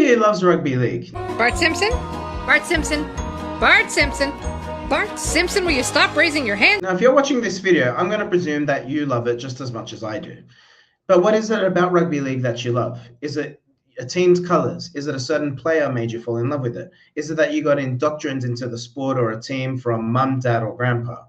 here loves rugby league? Bart Simpson? Bart Simpson? Bart Simpson? Bart Simpson, will you stop raising your hand? Now, if you're watching this video, I'm going to presume that you love it just as much as I do. But what is it about rugby league that you love? Is it a team's colours? Is it a certain player made you fall in love with it? Is it that you got indoctrinated into the sport or a team from mum, dad, or grandpa?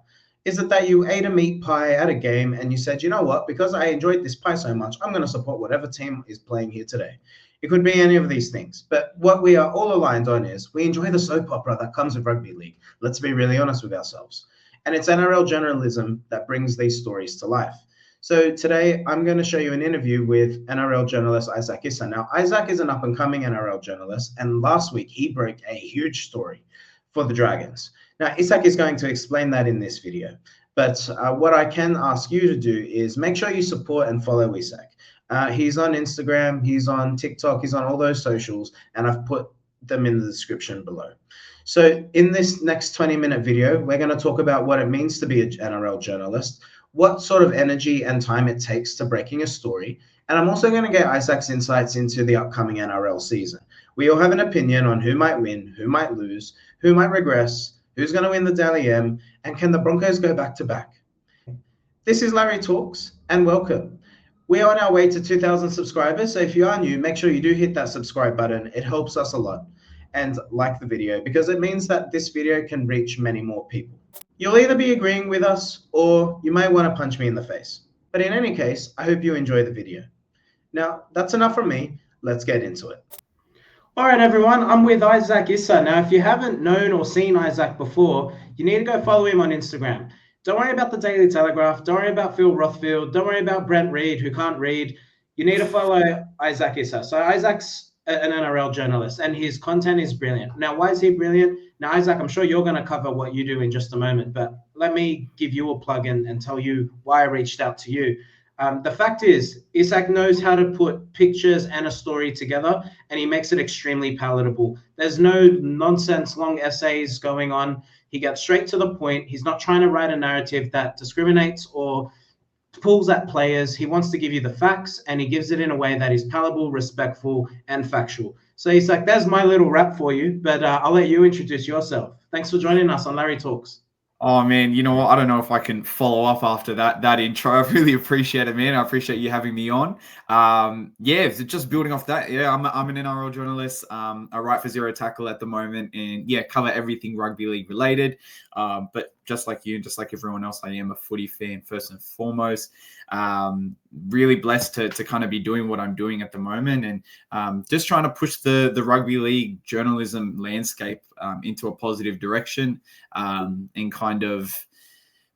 Is it that you ate a meat pie at a game and you said, you know what, because I enjoyed this pie so much, I'm going to support whatever team is playing here today? It could be any of these things. But what we are all aligned on is we enjoy the soap opera that comes with rugby league. Let's be really honest with ourselves. And it's NRL journalism that brings these stories to life. So today I'm going to show you an interview with NRL journalist Issa. Now, Isaac is an up-and-coming NRL journalist, and last week he broke a huge story for the Dragons. Now, Issa is going to explain that in this video. But what I can ask you to do is make sure you support and follow Issa. He's on Instagram, he's on TikTok, he's on all those socials, and I've put them in the description below. So in this next 20-minute video, we're going to talk about what it means to be an NRL journalist, what sort of energy and time it takes to breaking a story, and I'm also going to get Isaac's insights into the upcoming NRL season. We all have an opinion on who might win, who might lose, who might regress, who's going to win the Dally M, and can the Broncos go back-to-back? This is Larry Talks, and welcome. We are on our way to 2,000 subscribers, so if you are new, make sure you do hit that subscribe button. It helps us a lot. And like the video, because it means that this video can reach many more people. You'll either be agreeing with us, or you might want to punch me in the face. But in any case, I hope you enjoy the video. Now, that's enough from me. Let's get into it. All right, everyone, I'm with Isaac Issa. Now, if you haven't known or seen Isaac before, you need to go follow him on Instagram. Don't worry about the Daily Telegraph. Don't worry about Phil Rothfield. Don't worry about Brent Reid, who can't read. You need to follow Isaac Issa. So Isaac's an NRL journalist, and his content is brilliant. Now, why is he brilliant? Now, Isaac, I'm sure you're going to cover what you do in just a moment, but let me give you a plug and tell you why I reached out to you. The fact is, Isaac knows how to put pictures and a story together, and he makes it extremely palatable. There's no nonsense, long essays going on. He gets straight to the point. He's not trying to write a narrative that discriminates or pulls at players. He wants to give you the facts, and he gives it in a way that is palatable, respectful, and factual. So he's like, there's my little rap for you, but I'll let you introduce yourself. Thanks for joining us on Larry Talks. Oh, man, you know what? I don't know if I can follow up after that intro. I really appreciate it, man. I appreciate you having me on. Yeah, just building off that. Yeah, I'm an NRL journalist. I write for Zero Tackle at the moment, and yeah, cover everything rugby league related. But just like you, just like everyone else, I am a footy fan first and foremost. Really blessed to kind of be doing what I'm doing at the moment, and just trying to push the rugby league journalism landscape into a positive direction, and kind of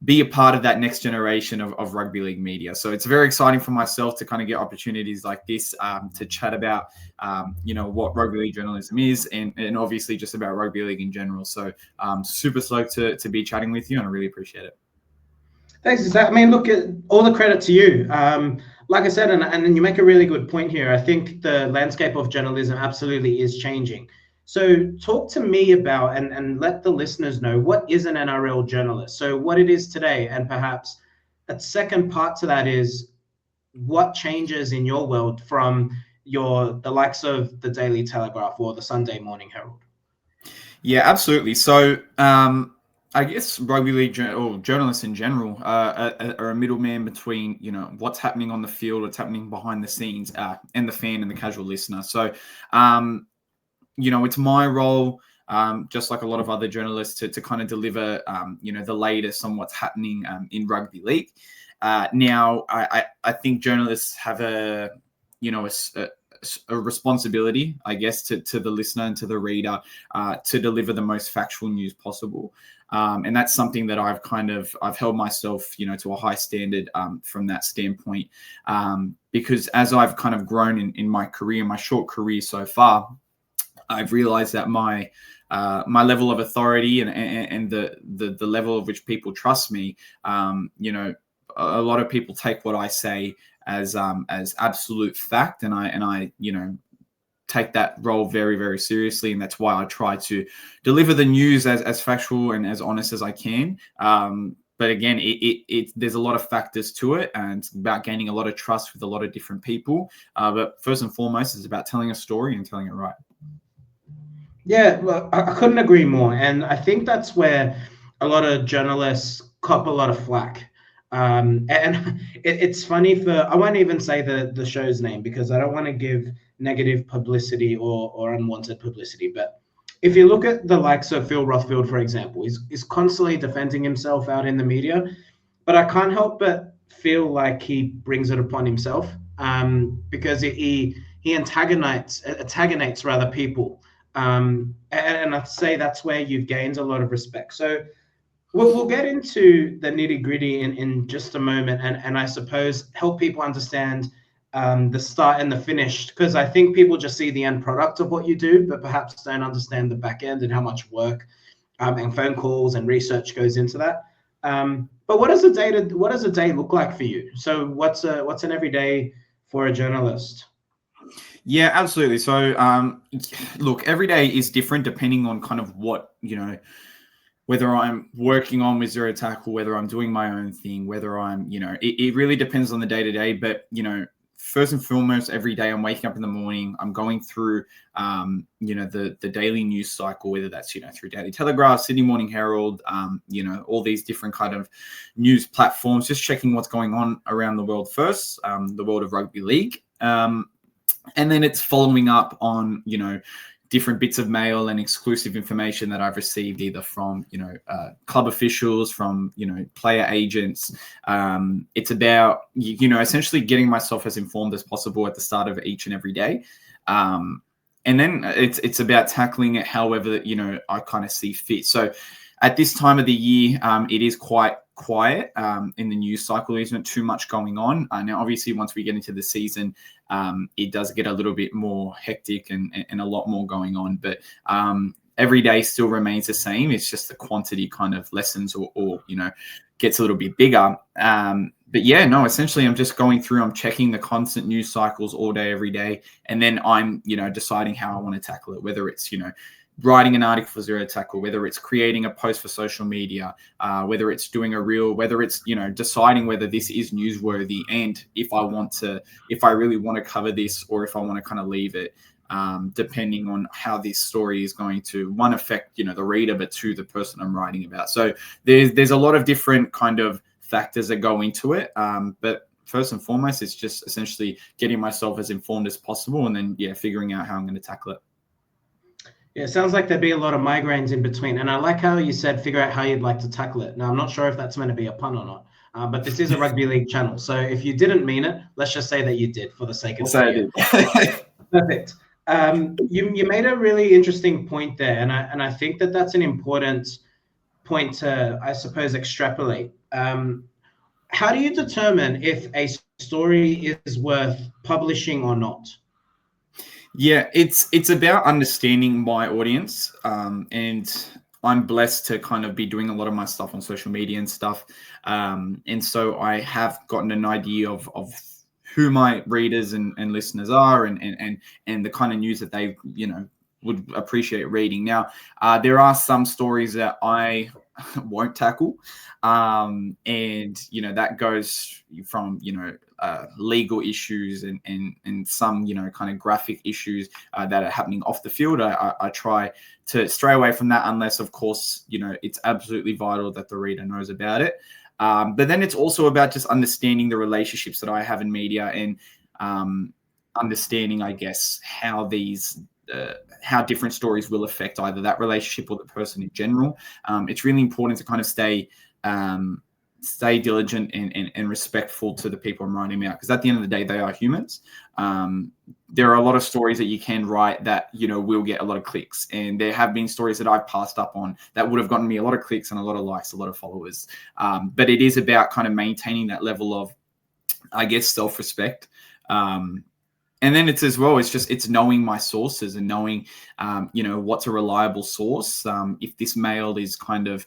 be a part of that next generation of rugby league media. So it's very exciting for myself to kind of get opportunities like this to chat about, what rugby league journalism is, and obviously just about rugby league in general. So super stoked to be chatting with you, and I really appreciate it. Thanks, Zach. I mean, look, all the credit to you. Like I said, and you make a really good point here. I think the landscape of journalism absolutely is changing. So talk to me about, and let the listeners know, what is an NRL journalist? So what it is today, and perhaps a second part to that is what changes in your world from the likes of the Daily Telegraph or the Sunday Morning Herald? Yeah, absolutely. So I guess rugby league or journalists in general are a middleman between, what's happening on the field, what's happening behind the scenes, and the fan and the casual listener. So, it's my role, just like a lot of other journalists, to kind of deliver, the latest on what's happening in rugby league. Now, I think journalists have a responsibility, I guess, to the listener and to the reader to deliver the most factual news possible. And that's something that I've held myself, to a high standard from that standpoint. Because as I've kind of grown in my career, my short career so far, I've realized that my level of authority and the level of which people trust me, a lot of people take what I say as absolute fact, and I take that role very, very seriously, and that's why I try to deliver the news as factual and as honest as I can. again, there's a lot of factors to it, and it's about gaining a lot of trust with a lot of different people. But first and foremost, it's about telling a story and telling it right. Yeah, well, I couldn't agree more. And I think that's where a lot of journalists cop a lot of flack. And it's funny I won't even say the show's name because I don't want to give negative publicity or unwanted publicity. But if you look at the likes of Phil Rothfield, for example, he's constantly defending himself out in the media, but I can't help but feel like he brings it upon himself because he antagonites rather people. And I'd say that's where you've gained a lot of respect. So we'll get into the nitty gritty in just a moment, and I suppose help people understand the start and the finish, because I think people just see the end product of what you do, but perhaps don't understand the back end and how much work and phone calls and research goes into that. But what does a day look like for you? So what's an everyday for a journalist? Yeah, absolutely. So, look, every day is different depending on kind of what, whether I'm working on with zero tackle, whether I'm doing my own thing, whether I'm, it really depends on the day to day. But, first and foremost, every day I'm waking up in the morning, I'm going through, the daily news cycle, whether that's, through Daily Telegraph, Sydney Morning Herald, all these different kind of news platforms, just checking what's going on around the world first, the world of rugby league. And then it's following up on, different bits of mail and exclusive information that I've received either from, club officials, from, player agents. It's about, essentially getting myself as informed as possible at the start of each and every day. And then it's about tackling it however, I kind of see fit. So at this time of the year, it is quite quiet in the news cycle. There isn't too much going on. Now, obviously, once we get into the season, it does get a little bit more hectic and a lot more going on. But every day still remains the same. It's just the quantity kind of lessens or gets a little bit bigger. But yeah, no, essentially I'm just going through, I'm checking the constant news cycles all day, every day. And then I'm, deciding how I want to tackle it, whether it's, writing an article for Zero Tackle, whether it's creating a post for social media, whether it's doing a reel, whether it's, deciding whether this is newsworthy and if I really want to cover this or if I want to kind of leave it, depending on how this story is going to, one, affect, the reader, but two, the person I'm writing about. So there's a lot of different kind of factors that go into it. But first and foremost, it's just essentially getting myself as informed as possible and then, figuring out how I'm going to tackle it. Yeah, it sounds like there'd be a lot of migraines in between. And I like how you said figure out how you'd like to tackle it. Now, I'm not sure if that's meant to be a pun or not, but this is a rugby league channel. So if you didn't mean it, let's just say that you did for the sake of saying it. Perfect. You made a really interesting point there. And I think that's an important point to, I suppose, extrapolate. How do you determine if a story is worth publishing or not? Yeah, it's about understanding my audience, and I'm blessed to kind of be doing a lot of my stuff on social media and stuff, and so I have gotten an idea of who my readers and listeners are, and the kind of news that they would appreciate reading. Now, there are some stories that I won't tackle, and that goes from legal issues and some kind of graphic issues that are happening off the field. I try to stray away from that unless, of course, it's absolutely vital that the reader knows about it. But then it's also about just understanding the relationships that I have in media and understanding, I guess, how how different stories will affect either that relationship or the person in general. It's really important to kind of stay diligent and respectful to the people I'm writing about, because at the end of the day, they are humans. There are a lot of stories that you can write that, will get a lot of clicks. And there have been stories that I've passed up on that would have gotten me a lot of clicks and a lot of likes, a lot of followers. But it is about kind of maintaining that level of, I guess, self-respect. And then it's knowing my sources and knowing, what's a reliable source. If this mail is kind of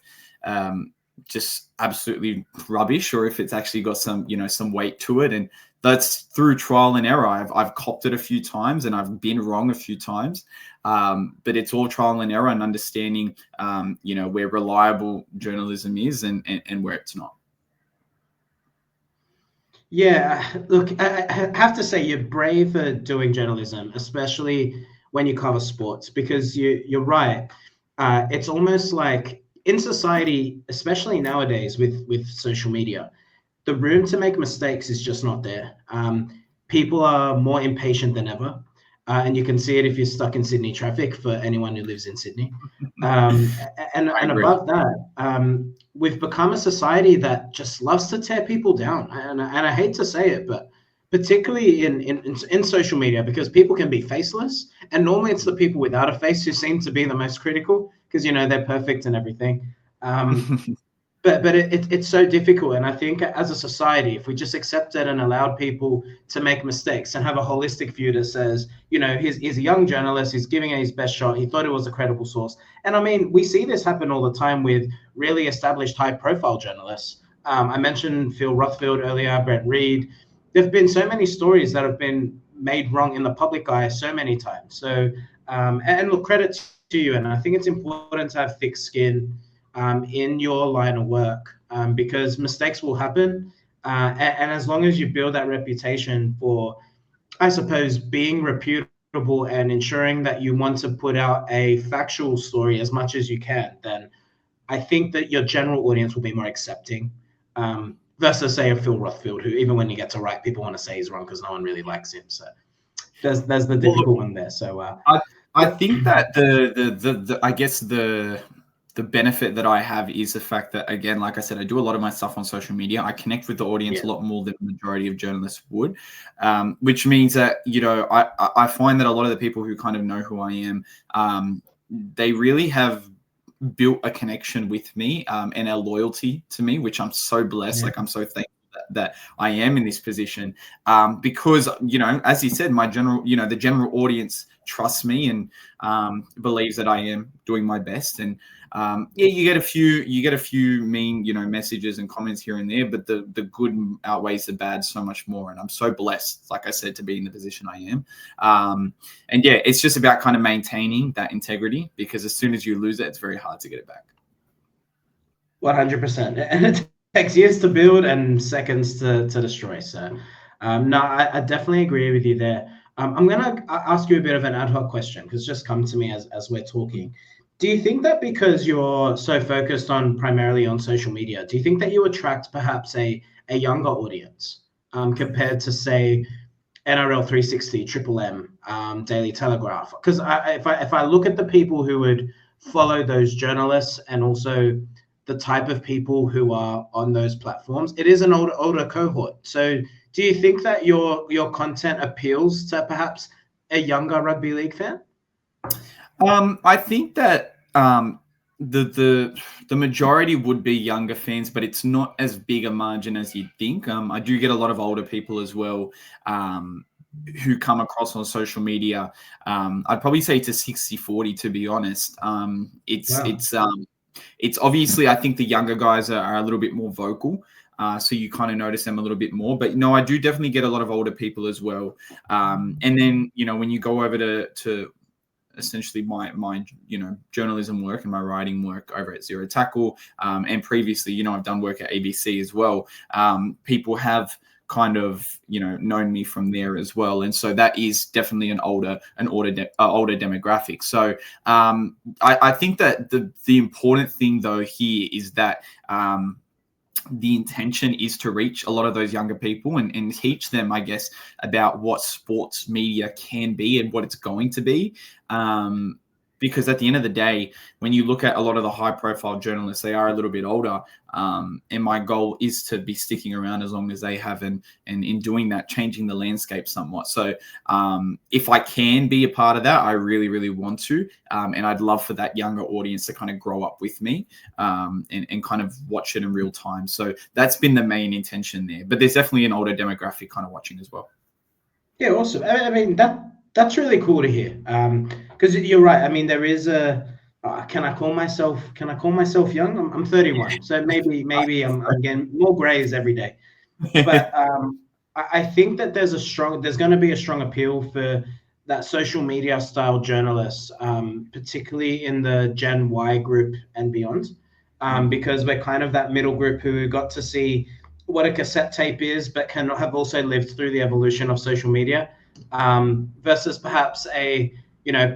just absolutely rubbish, or if it's actually got some, some weight to it. And that's through trial and error. I've copped it a few times and I've been wrong a few times. But it's all trial and error and understanding, where reliable journalism is and where it's not. Yeah, look, I have to say you're brave at doing journalism, especially when you cover sports, because you're right. It's almost like in society, especially nowadays with social media, the room to make mistakes is just not there. People are more impatient than ever. And you can see it if you're stuck in Sydney traffic for anyone who lives in Sydney. And above that, we've become a society that just loves to tear people down. And I hate to say it, but particularly in social media, because people can be faceless. And normally it's the people without a face who seem to be the most critical because, they're perfect and everything. But it's so difficult. And I think as a society, if we just accepted and allowed people to make mistakes and have a holistic view that says, he's a young journalist, he's giving it his best shot, he thought it was a credible source. And I mean, we see this happen all the time with really established high profile journalists. I mentioned Phil Rothfield earlier, Brent Reed. There've been so many stories that have been made wrong in the public eye so many times. So, and look, credit to you. And I think it's important to have thick skin in your line of work, because mistakes will happen. And as long as you build that reputation for, I suppose, being reputable and ensuring that you want to put out a factual story as much as you can, then I think that your general audience will be more accepting, versus, say, a Phil Rothfield, who even when he gets it right, people want to say he's wrong because no one really likes him. So there's the difficult one there. So I think that the benefit that I have is the fact that, again, like I said, I do a lot of my stuff on social media. I connect with the audience a lot more than the majority of journalists would, which means that, I find that a lot of the people who kind of know who I am, they really have built a connection with me and a loyalty to me, which I'm so blessed. Like, I'm so thankful that I am in this position, because, as you said, the general audience trusts me and believes that I am doing my best. And you get a few mean, messages and comments here and there, but the good outweighs the bad so much more. And I'm so blessed, like I said, to be in the position I am. And yeah, it's just about kind of maintaining that integrity, because as soon as you lose it, it's very hard to get it back. 100%. And it takes years to build and seconds to destroy. So no, I definitely agree with you there. I'm going to ask you a bit of an ad hoc question, because it's just come to me as we're talking. Do you think that because you're so focused primarily on social media, do you think that you attract perhaps a younger audience compared to, say, NRL 360, Triple M, Daily Telegraph? Because if I look at the people who would follow those journalists and also the type of people who are on those platforms, it is an older cohort. So do you think that your content appeals to perhaps a younger rugby league fan? I think that the majority would be younger fans, but it's not as big a margin as you'd think. I do get a lot of older people as well who come across on social media. I'd probably say it's a 60-40, to be honest. It's obviously, I think the younger guys are a little bit more vocal. So you kind of notice them a little bit more. But no, I do definitely get a lot of older people as well. And then, when you go over to essentially my journalism work and my writing work over at Zero Tackle, and previously, I've done work at ABC as well. People have kind of known me from there as well, and so that is definitely an older demographic. So I think that the important thing though here is that the intention is to reach a lot of those younger people and teach them, I guess, about what sports media can be and what it's going to be. Because at the end of the day, when you look at a lot of the high profile journalists, they are a little bit older. And my goal is to be sticking around as long as they have, and in doing that, changing the landscape somewhat. So if I can be a part of that, I really, really want to. And I'd love for that younger audience to kind of grow up with me and kind of watch it in real time. So that's been the main intention there. But there's definitely an older demographic kind of watching as well. Yeah, awesome. I mean, that's really cool to hear. Because you're right. I mean, there is a. Can I call myself young? I'm 31, so maybe I'm getting more grays every day. But I think that there's going to be a strong appeal for that social media style journalists, particularly in the Gen Y group and beyond, because we're kind of that middle group who got to see what a cassette tape is, but can have also lived through the evolution of social media, versus perhaps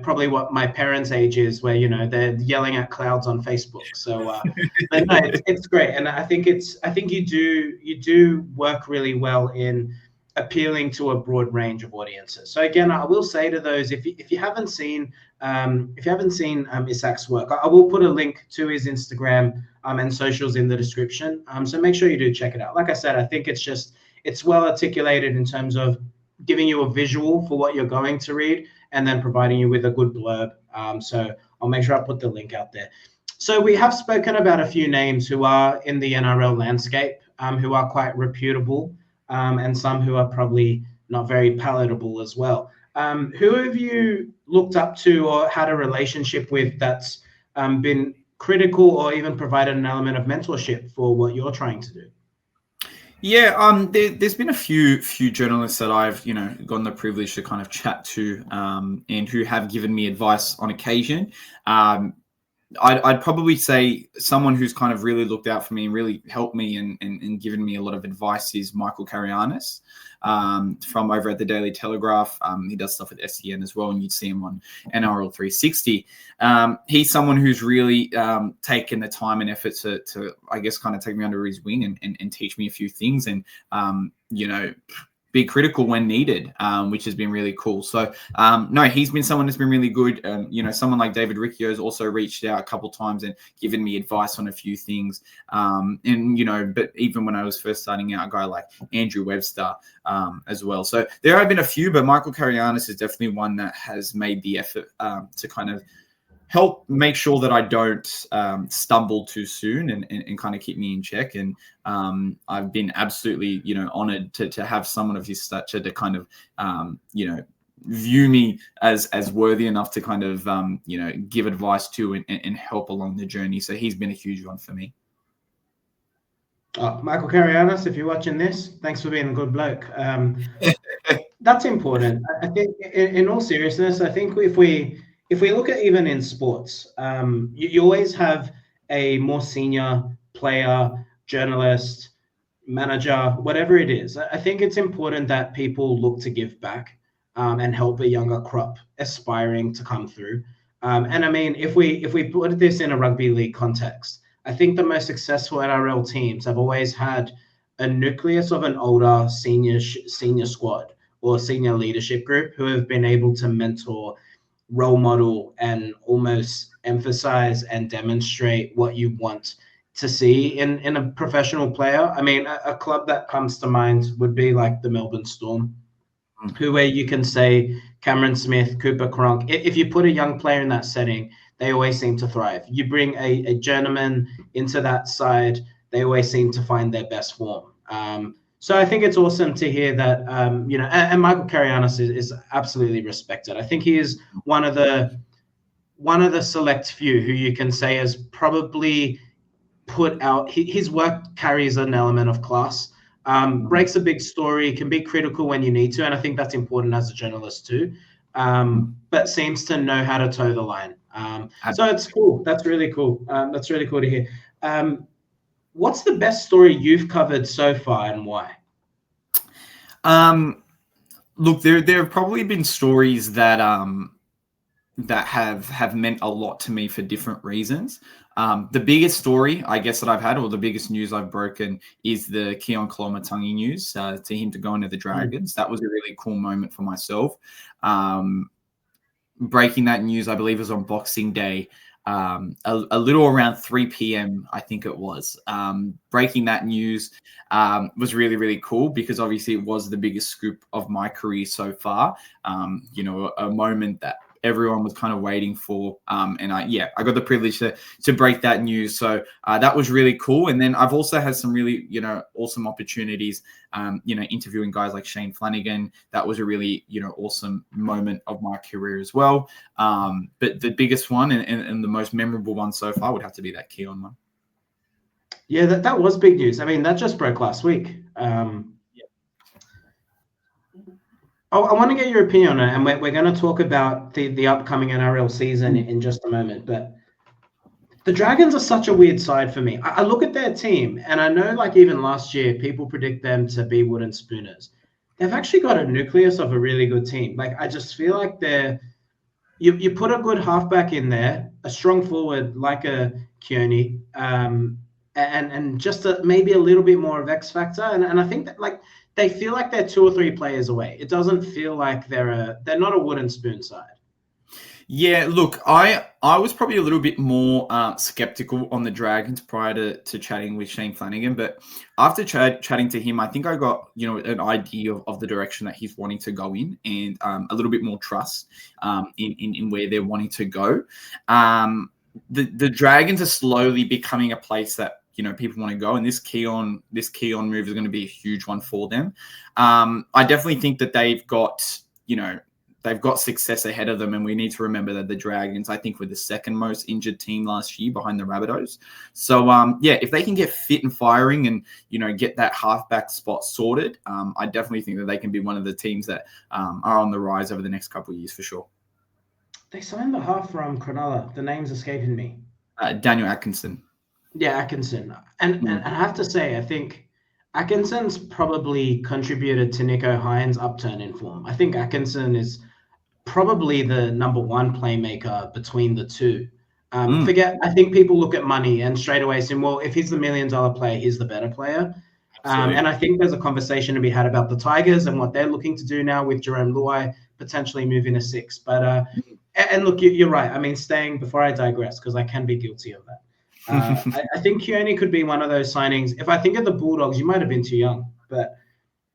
probably what my parents' age is, where they're yelling at clouds on Facebook. So, but no, it's great, and I think you do work really well in appealing to a broad range of audiences. So again, I will say to those, if you haven't seen Isak's work, I will put a link to his Instagram and socials in the description. So make sure you do check it out. Like I said, I think it's well articulated in terms of giving you a visual for what you're going to read, and then providing you with a good blurb. So I'll make sure I put the link out there. So we have spoken about a few names who are in the NRL landscape, who are quite reputable, and some who are probably not very palatable as well. Who have you looked up to or had a relationship with that's been critical or even provided an element of mentorship for what you're trying to do? Yeah, there's been a few journalists that I've gotten the privilege to kind of chat to, and who have given me advice on occasion. I'd probably say someone who's kind of really looked out for me and really helped me and given me a lot of advice is Michael Carianis, from over at the Daily Telegraph. He does stuff with SEN as well, and you'd see him on NRL 360. He's someone who's really taken the time and effort to I guess, kind of take me under his wing and teach me a few things, and be critical when needed, which has been really cool. So, no, he's been someone that's been really good. Someone like David Riccio has also reached out a couple times and given me advice on a few things. But even when I was first starting out, a guy like Andrew Webster as well. So there have been a few, but Michael Carianis is definitely one that has made the effort to kind of help make sure that I don't stumble too soon and kind of keep me in check. And I've been absolutely, honored to have someone of his stature to kind of, view me as worthy enough to kind of, give advice to and help along the journey. So he's been a huge one for me. Michael Carianis, if you're watching this, thanks for being a good bloke. That's important. I think in all seriousness, I think if we look at even in sports, you always have a more senior player, journalist, manager, whatever it is. I think it's important that people look to give back and help a younger crop aspiring to come through. And I mean, if we put this in a rugby league context, I think the most successful NRL teams have always had a nucleus of an older senior squad or senior leadership group who have been able to mentor, role model, and almost emphasize and demonstrate what you want to see in a professional player. I mean, a club that comes to mind would be like the Melbourne Storm, where you can say Cameron Smith, Cooper Cronk. If you put a young player in that setting, they always seem to thrive. You bring a journeyman into that side, they always seem to find their best form. So I think it's awesome to hear that, and Michael Carianis is absolutely respected. I think he is one of the select few who you can say has probably put out, his work carries an element of class, breaks a big story, can be critical when you need to, and I think that's important as a journalist too, but seems to know how to toe the line. So it's cool. That's really cool. That's really cool to hear. What's the best story you've covered so far, and why? Look, there have probably been stories that have meant a lot to me for different reasons. The biggest story, I guess, that I've had, or the biggest news I've broken, is the Keon Koloamatangi news, to him to go into the Dragons. That was a really cool moment for myself. Breaking that news, I believe, was on Boxing Day. A little around 3 p.m., I think it was. Breaking that news was really, really cool because obviously it was the biggest scoop of my career so far. A moment that everyone was kind of waiting for. And I got the privilege to break that news. So that was really cool. And then I've also had some really, awesome opportunities, interviewing guys like Shane Flanagan. That was a really, awesome moment of my career as well. But the biggest one and the most memorable one so far would have to be that Keon one. Yeah, that was big news. I mean, that just broke last week. I want to get your opinion on it, and we're going to talk about the upcoming NRL season in just a moment. But the Dragons are such a weird side for me. I look at their team, and I know, like, even last year, people predict them to be wooden spooners. They've actually got a nucleus of a really good team. Like, I just feel like you put a good halfback in there, a strong forward like a Keone, and just maybe a little bit more of X factor. And I think that, like, they feel like they're 2 or 3 players away. It doesn't feel like they're not a wooden spoon side. Yeah, look, I was probably a little bit more skeptical on the Dragons prior to chatting with Shane Flanagan, but after chatting to him, I think I got an idea of the direction that he's wanting to go in, and a little bit more trust in where they're wanting to go. The Dragons are slowly becoming a place that people want to go, and this Keon move is going to be a huge one for them. I definitely think that they've got success ahead of them, and we need to remember that the Dragons, I think, were the second most injured team last year behind the Rabbitohs. So, if they can get fit and firing and, get that halfback spot sorted, I definitely think that they can be one of the teams that are on the rise over the next couple of years for sure. They signed the half from Cronulla. The name's escaping me. Daniel Atkinson. Yeah, Atkinson. And I have to say, I think Atkinson's probably contributed to Nico Hines' upturn in form. I think Atkinson is probably the number one playmaker between the two. I think people look at money and straight away say, well, if he's the $1 million player, he's the better player. And I think there's a conversation to be had about the Tigers and what they're looking to do now with Jerome Luai potentially moving to 6. But and look, you're right. I mean, before I digress, because I can be guilty of that. I think Keone could be one of those signings. If I think of the Bulldogs, you might have been too young, but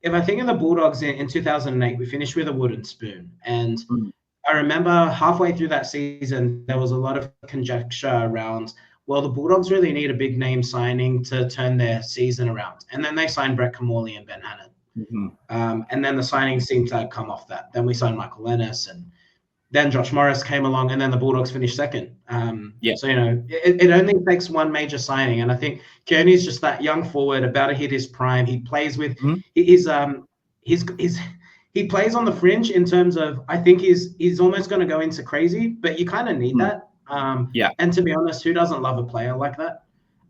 if I think of the Bulldogs in 2008, we finished with a wooden spoon. And I remember halfway through that season, there was a lot of conjecture around, well, the Bulldogs really need a big name signing to turn their season around. And then they signed Brett Kamali and Ben Hannon. And then the signings seemed to come off that. Then we signed Michael Ennis, and then Josh Morris came along, and then the Bulldogs finished second. So, it only takes one major signing. And I think Kearney's just that young forward about to hit his prime. He plays with he plays on the fringe in terms of, I think he's almost going to go into crazy, but you kind of need that. And to be honest, who doesn't love a player like that?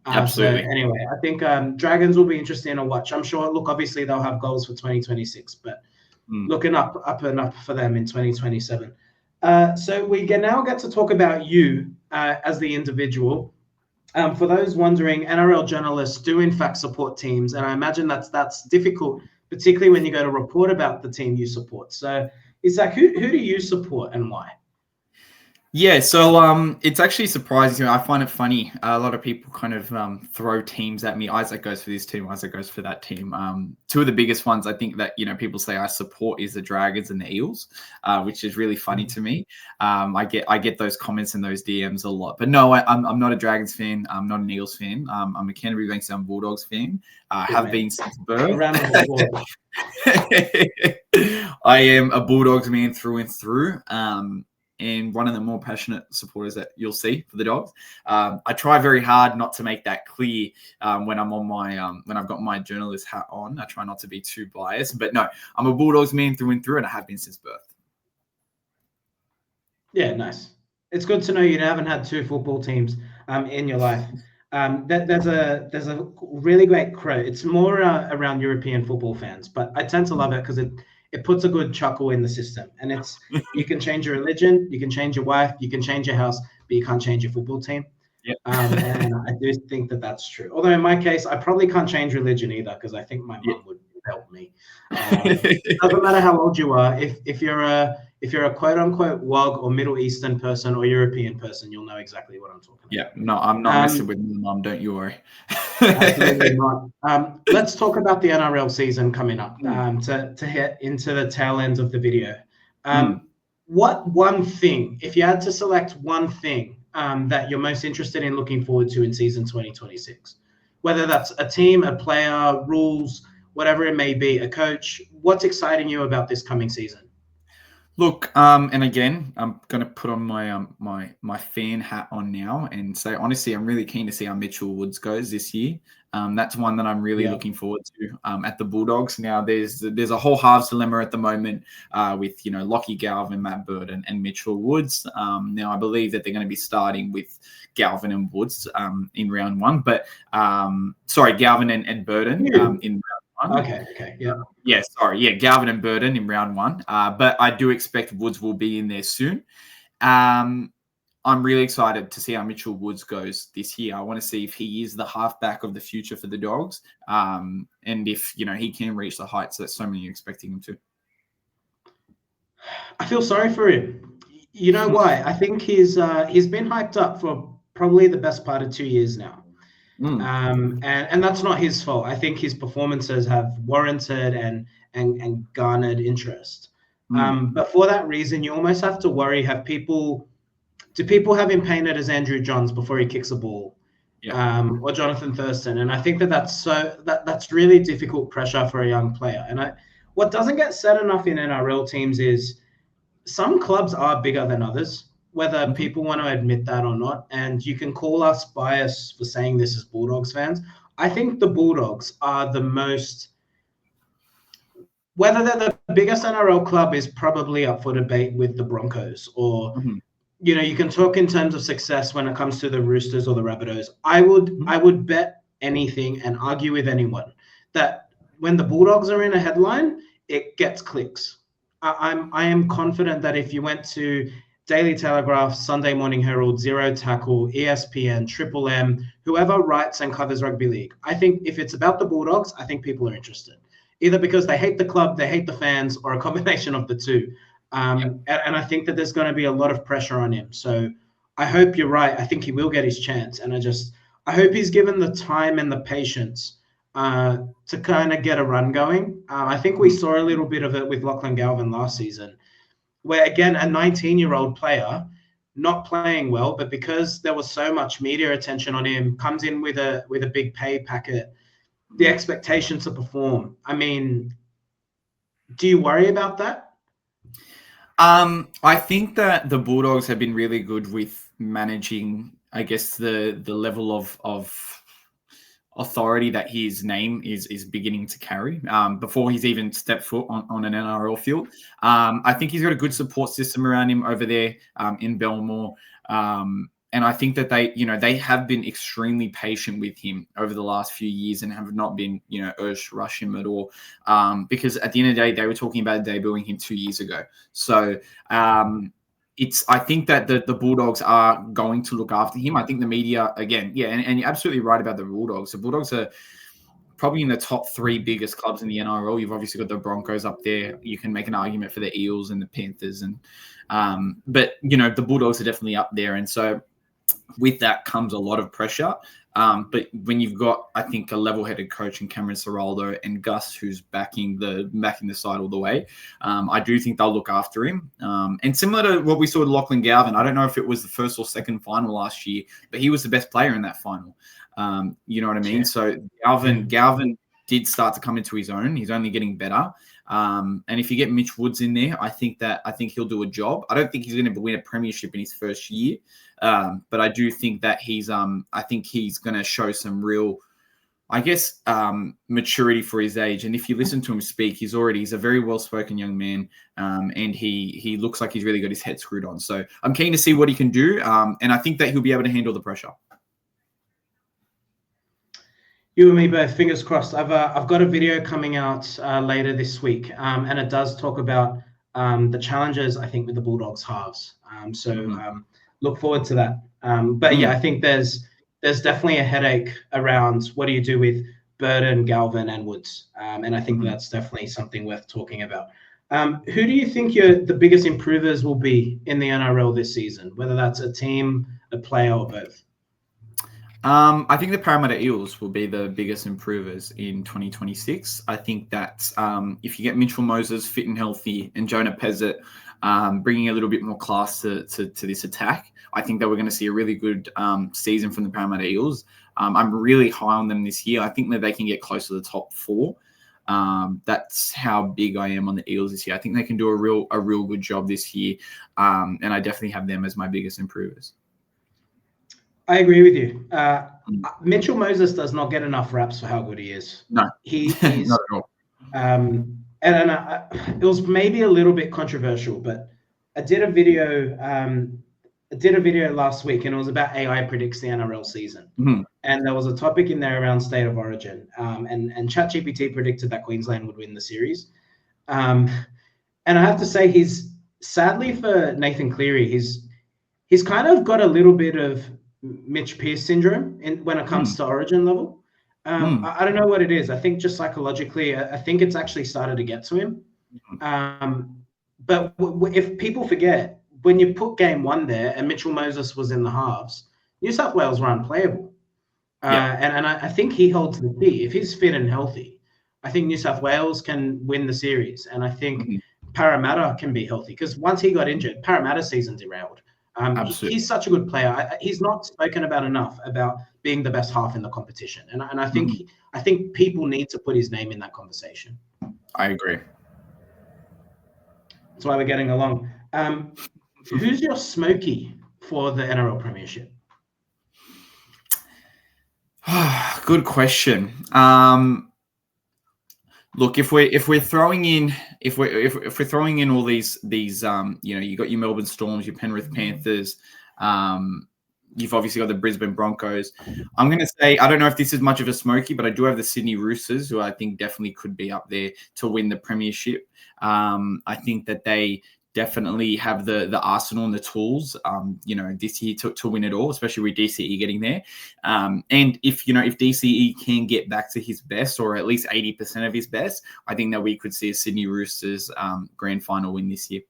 Absolutely. So anyway, I think Dragons will be interesting to watch. I'm sure, look, obviously they'll have goals for 2026, but looking up and up for them in 2027. So we can now get to talk about you as the individual. For those wondering, NRL journalists do in fact support teams, and I imagine that's difficult, particularly when you go to report about the team you support. So, Isaac, who do you support and why? Yeah, so it's actually surprising. I find it funny. A lot of people kind of throw teams at me. Isaac goes for this team. Isaac goes for that team. Two of the biggest ones I think that people say I support is the Dragons and the Eels, which is really funny to me. I get those comments and those DMs a lot. But no, I'm not a Dragons fan. I'm not an Eels fan. I'm a Canterbury Bankstown Bulldogs fan. Have been since birth. I am a Bulldogs man through and through. And one of the more passionate supporters that you'll see for the Dogs. I try very hard not to make that clear when I'm on my when I've got my journalist hat on. I try not to be too biased, but no, I'm a Bulldogs man through and through, and I have been since birth. Yeah, nice. It's good to know you haven't had 2 football teams in your life. There's a really great quote. It's more around European football fans, but I tend to love it because it puts a good chuckle in the system. And it's, you can change your religion, you can change your wife, you can change your house, but you can't change your football team. Yep. And I do think that that's true. Although in my case, I probably can't change religion either, because I think my mum would help me. It doesn't matter how old you are. If you're a quote unquote WOG or Middle Eastern person or European person, you'll know exactly what I'm talking about. Yeah, no, I'm not messing with my mum. Don't you worry. Absolutely not. Let's talk about the NRL season coming up to hit into the tail ends of the video. What one thing, if you had to select one thing that you're most interested in looking forward to in season 2026, whether that's a team, a player, rules, whatever it may be, a coach, what's exciting you about this coming season? Look, and again, I'm going to put on my my fan hat on now and say, honestly, I'm really keen to see how Mitchell Woods goes this year. That's one that I'm really looking forward to at the Bulldogs. Now, there's a whole halves dilemma at the moment with, Lockie Galvin, Matt Burton, and Mitchell Woods. Now, I believe that they're going to be starting with Galvin and Woods in round one, but Galvin and Burton in round one. Okay, yeah. Galvin and Burton in round one. But I do expect Woods will be in there soon. I'm really excited to see how Mitchell Woods goes this year. I want to see if he is the halfback of the future for the Dogs, and if he can reach the heights that so many are expecting him to. I feel sorry for him. You know why? I think he's been hyped up for probably the best part of 2 years now. And that's not his fault. I think his performances have warranted and garnered interest. But for that reason, you almost have to worry: do people have him painted as Andrew Johns before he kicks a ball, or Jonathan Thurston? And I think that's really difficult pressure for a young player. And what doesn't get said enough in NRL teams is some clubs are bigger than others, whether people want to admit that or not. And you can call us biased for saying this as Bulldogs fans. I think the Bulldogs are the most, whether they're the biggest NRL club is probably up for debate with the Broncos, or, you can talk in terms of success when it comes to the Roosters or the Rabbitohs. I would bet anything and argue with anyone that when the Bulldogs are in a headline, it gets clicks. I am confident that if you went to Daily Telegraph, Sunday Morning Herald, Zero Tackle, ESPN, Triple M, whoever writes and covers rugby league, I think if it's about the Bulldogs, I think people are interested, either because they hate the club, they hate the fans, or a combination of the two. And I think that there's going to be a lot of pressure on him. So I hope you're right. I think he will get his chance. And I hope he's given the time and the patience to kind of get a run going. I think we saw a little bit of it with Lachlan Galvin last season, where, again, a 19-year-old player not playing well, but because there was so much media attention on him, comes in with a big pay packet, the expectation to perform. I mean, do you worry about that? I think that the Bulldogs have been really good with managing, I guess, the level of authority that his name is beginning to carry before he's even stepped foot on an NRL field. I think he's got a good support system around him over there in Belmore. And I think that they have been extremely patient with him over the last few years and have not been, urged to rush him at all. Because at the end of the day, they were talking about debuting him 2 years ago. So I think that the Bulldogs are going to look after him. I think the media, again, and you're absolutely right about the Bulldogs. The Bulldogs are probably in the top 3 biggest clubs in the NRL. You've obviously got the Broncos up there. You can make an argument for the Eels and the Panthers, but the Bulldogs are definitely up there. And so with that comes a lot of pressure. But when you've got, I think, a level-headed coach in Cameron Ciraldo and Gus, who's backing the side all the way, I do think they'll look after him. And similar to what we saw with Lachlan Galvin, I don't know if it was the first or second final last year, but he was the best player in that final. You know what I mean? Yeah. So Galvin did start to come into his own. He's only getting better. And if you get Mitch Woods in there, I think he'll do a job. I don't think he's going to win a premiership in his first year. But I do think that he's going to show some real, I guess, maturity for his age. And if you listen to him speak, he's a very well-spoken young man. And he looks like he's really got his head screwed on. So I'm keen to see what he can do. And I think that he'll be able to handle the pressure. You and me both, fingers crossed. I've got a video coming out later this week, and it does talk about the challenges, I think, with the Bulldogs halves. Look forward to that. I think there's definitely a headache around what do you do with Burton, Galvin, and Woods, and I think that's definitely something worth talking about. Who do you think the biggest improvers will be in the NRL this season, whether that's a team, a player, or both? I think the Parramatta Eels will be the biggest improvers in 2026. I think that if you get Mitchell Moses fit and healthy and Jonah Pezzett bringing a little bit more class to this attack, I think that we're going to see a really good season from the Parramatta Eels. I'm really high on them this year. I think that they can get close to the top 4. That's how big I am on the Eels this year. I think they can do a real good job this year, and I definitely have them as my biggest improvers. I agree with you. Mitchell Moses does not get enough raps for how good he is. No, he's not at all. It was maybe a little bit controversial, but I did a video. Last week, and it was about AI predicts the NRL season. Mm-hmm. And there was a topic in there around state of origin. And ChatGPT predicted that Queensland would win the series. And I have to say, sadly for Nathan Cleary, he's kind of got a little bit of Mitch Pearce syndrome when it comes to origin level. I don't know what it is. I think just psychologically, I think it's actually started to get to him. But if people forget, when you put game one there and Mitchell Moses was in the halves, New South Wales were unplayable. And I think he holds the key. If he's fit and healthy, I think New South Wales can win the series. And I think Parramatta can be healthy, because once he got injured, Parramatta season's derailed. He's such a good player. He's not spoken about enough about being the best half in the competition. And I think people need to put his name in that conversation. I agree. That's why we're getting along. Who's your smoky for the NRL Premiership? Good question. Look, if we're throwing in all these you got your Melbourne Storms, your Penrith Panthers, you've obviously got the Brisbane Broncos. I'm going to say, I don't know if this is much of a smoky, but I do have the Sydney Roosters, who I think definitely could be up there to win the Premiership. I think that they definitely have the arsenal and the tools, this year to win it all, especially with DCE getting there. And if DCE can get back to his best, or at least 80% of his best, I think that we could see a Sydney Roosters grand final win this year.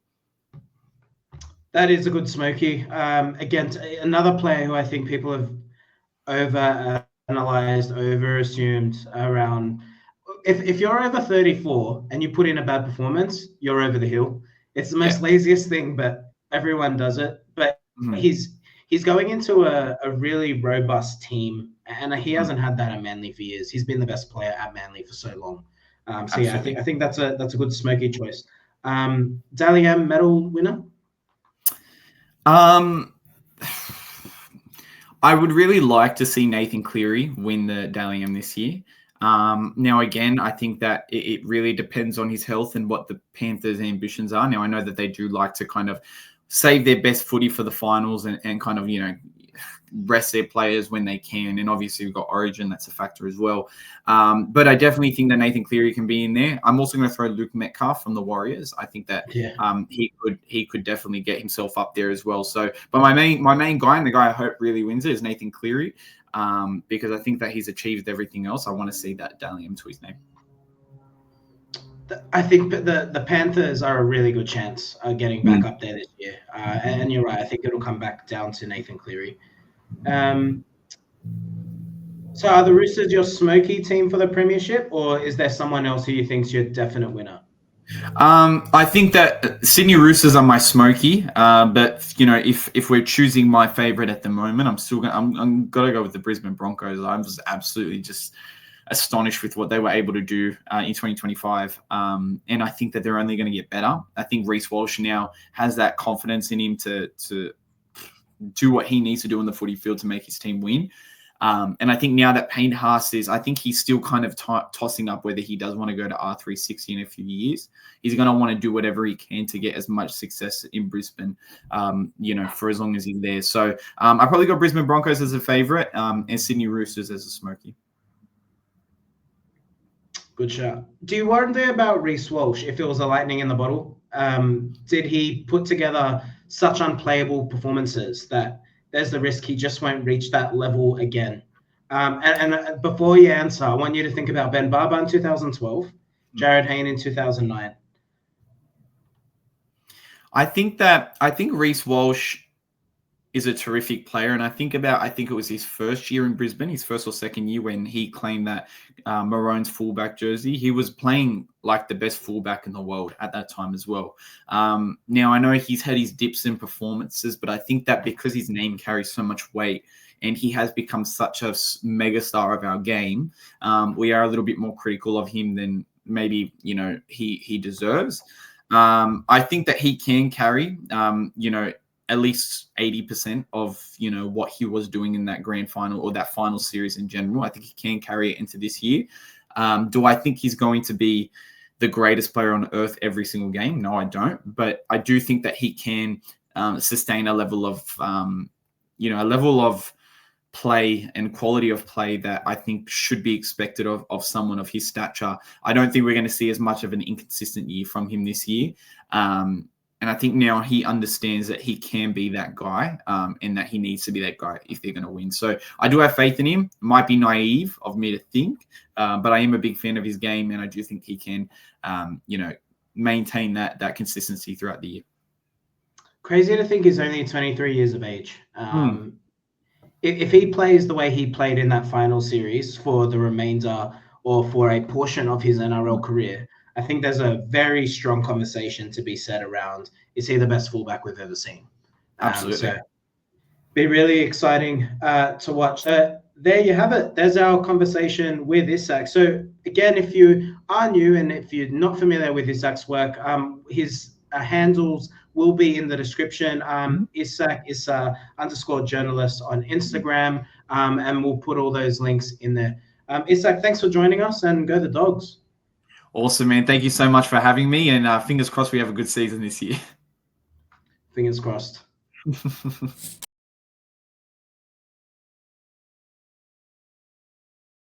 That is a good smoky. Again, another player who I think people have over-analysed, over-assumed around. If you're over 34 and you put in a bad performance, you're over the hill. It's the most laziest thing, but everyone does it. But he's going into a really robust team, and he hasn't had that at Manly for years. He's been the best player at Manly for so long. I think that's a good smoky choice. Dally M medal winner? I would really like to see Nathan Cleary win the Dally M this year. Now, again, I think that it really depends on his health and what the Panthers' ambitions are. Now, I know that they do like to kind of save their best footy for the finals and kind of, rest their players when they can. And obviously, we've got Origin. That's a factor as well. But I definitely think that Nathan Cleary can be in there. I'm also going to throw Luke Metcalf from the Warriors. I think that he could definitely get himself up there as well. So, but my main guy, and the guy I hope really wins it, is Nathan Cleary. Because I think that he's achieved everything else. I want to see that Dally M to his name. I think the Panthers are a really good chance of getting back up there this year. And you're right. I think it'll come back down to Nathan Cleary. So are the Roosters your smoky team for the Premiership, or is there someone else who you think's your definite winner? I think that Sydney Roosters are my smoky, but if we're choosing my favorite at the moment, I'm gonna go with the Brisbane Broncos. I'm just absolutely just astonished with what they were able to do in 2025, and I think that they're only going to get better. I think Reece Walsh now has that confidence in him to do what he needs to do in the footy field to make his team win. And I think now that Payne Haas I think he's still kind of tossing up whether he does want to go to R360 in a few years. He's going to want to do whatever he can to get as much success in Brisbane, for as long as he's there. So I probably got Brisbane Broncos as a favourite and Sydney Roosters as a smoky. Good shot. Do you wonder about Reece Walsh if it was a lightning in the bottle? Did he put together such unplayable performances that there's the risk he just won't reach that level again? And before you answer, I want you to think about Ben Barber in 2012, Jared Hayne in 2009. I think Reece Walsh is a terrific player. And I think it was his first year in Brisbane, his first or second year, when he claimed that Maroon's fullback jersey. He was playing like the best fullback in the world at that time as well. Now, I know he's had his dips in performances, but I think that because his name carries so much weight and he has become such a megastar of our game, we are a little bit more critical of him than maybe, he deserves. I think that he can carry, at least 80% of, what he was doing in that grand final or that final series in general. I think he can carry it into this year. Do I think he's going to be the greatest player on earth every single game? No, I don't. But I do think that he can sustain a level of, play and quality of play that I think should be expected of someone of his stature. I don't think we're going to see as much of an inconsistent year from him this year. And I think now he understands that he can be that guy, and that he needs to be that guy if they're going to win. So I do have faith in him. It might be naive of me to think, but I am a big fan of his game, and I do think he can, maintain that consistency throughout the year. Crazy to think he's only 23 years of age. If he plays the way he played in that final series for the remainder or for a portion of his NRL career, I think there's a very strong conversation to be said around, is he the best fullback we've ever seen? Absolutely. So be really exciting to watch. There you have it. There's our conversation with Issa. So again, if you are new and if you're not familiar with Issa's work, his handles will be in the description. Issa _journalist on Instagram, and we'll put all those links in there. Issa, thanks for joining us, and go the Dogs. Awesome, man. Thank you so much for having me, and fingers crossed we have a good season this year. Fingers crossed.